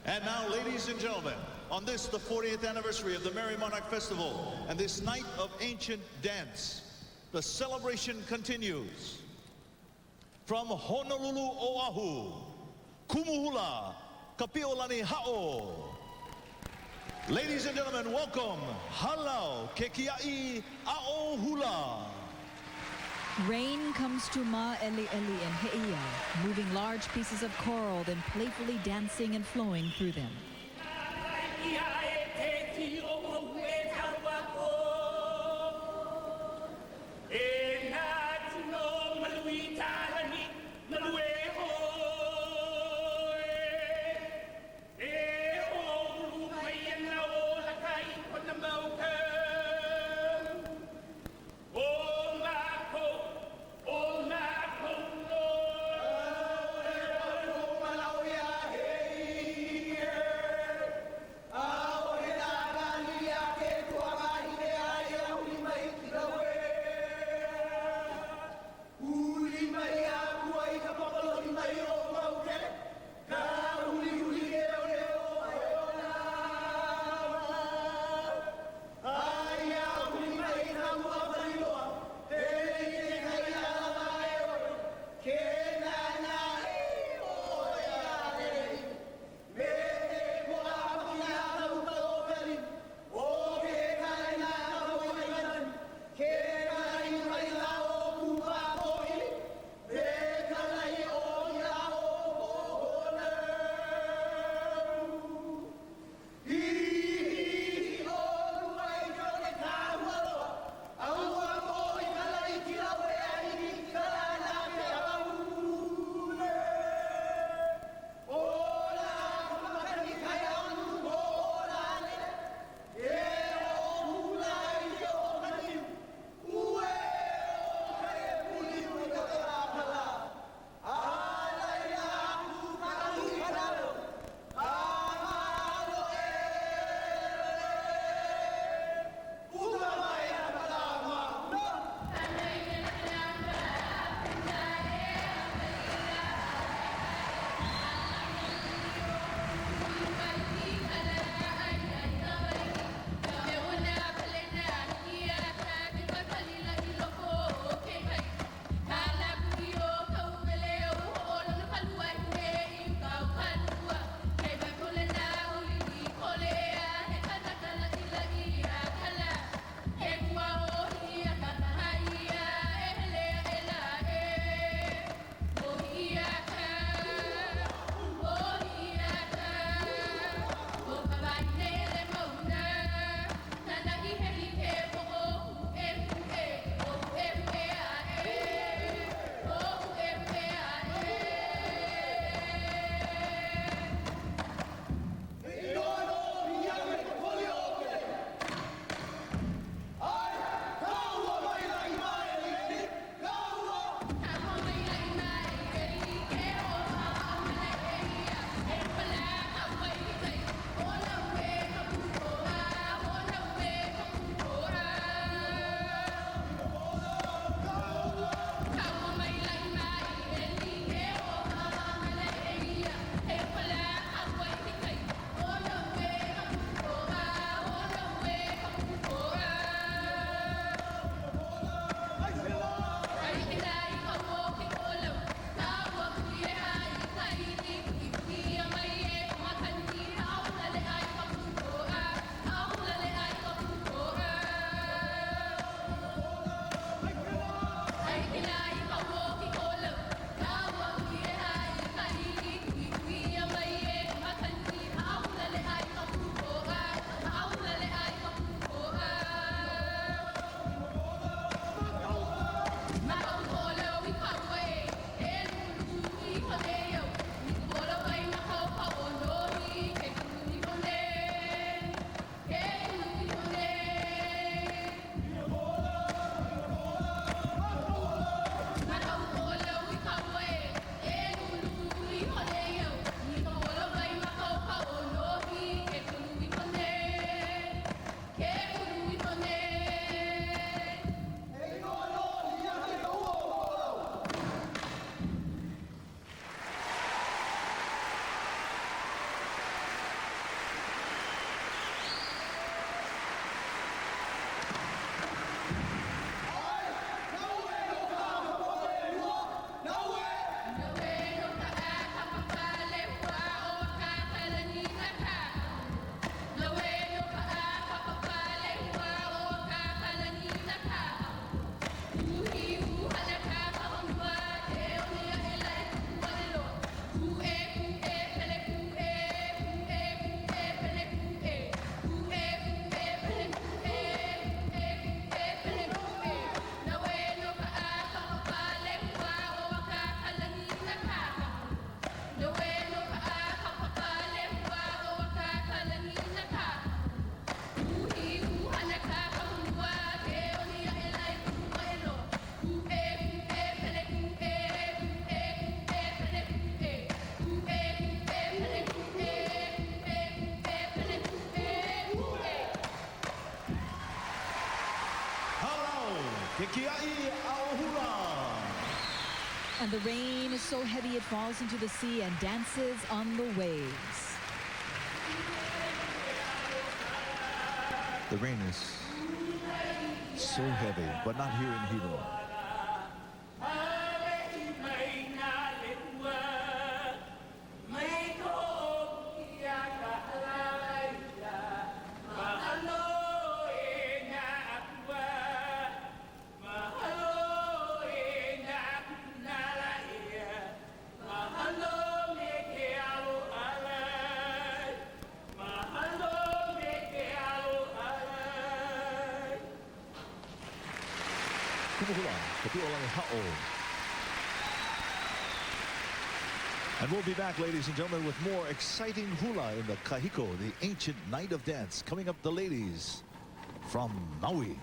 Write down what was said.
And now, ladies and gentlemen, on this, the 40th anniversary of the Merry Monarch Festival, and this night of ancient dance, the celebration continues. From Honolulu, Oahu, Kumuhula, Kapiolani Ha'o. Ladies and gentlemen, welcome, Halau Kekia'i A'o Hula. Rain comes to Ma'eli'eli and He'ia, moving large pieces of coral, then playfully dancing and flowing through them. the rain is so heavy it falls into the sea and dances on the waves. The rain is so heavy, but not here in Hilo. And we'll be back, ladies and gentlemen, with more exciting hula in the Kahiko, the ancient night of dance. Coming up, the ladies from Maui.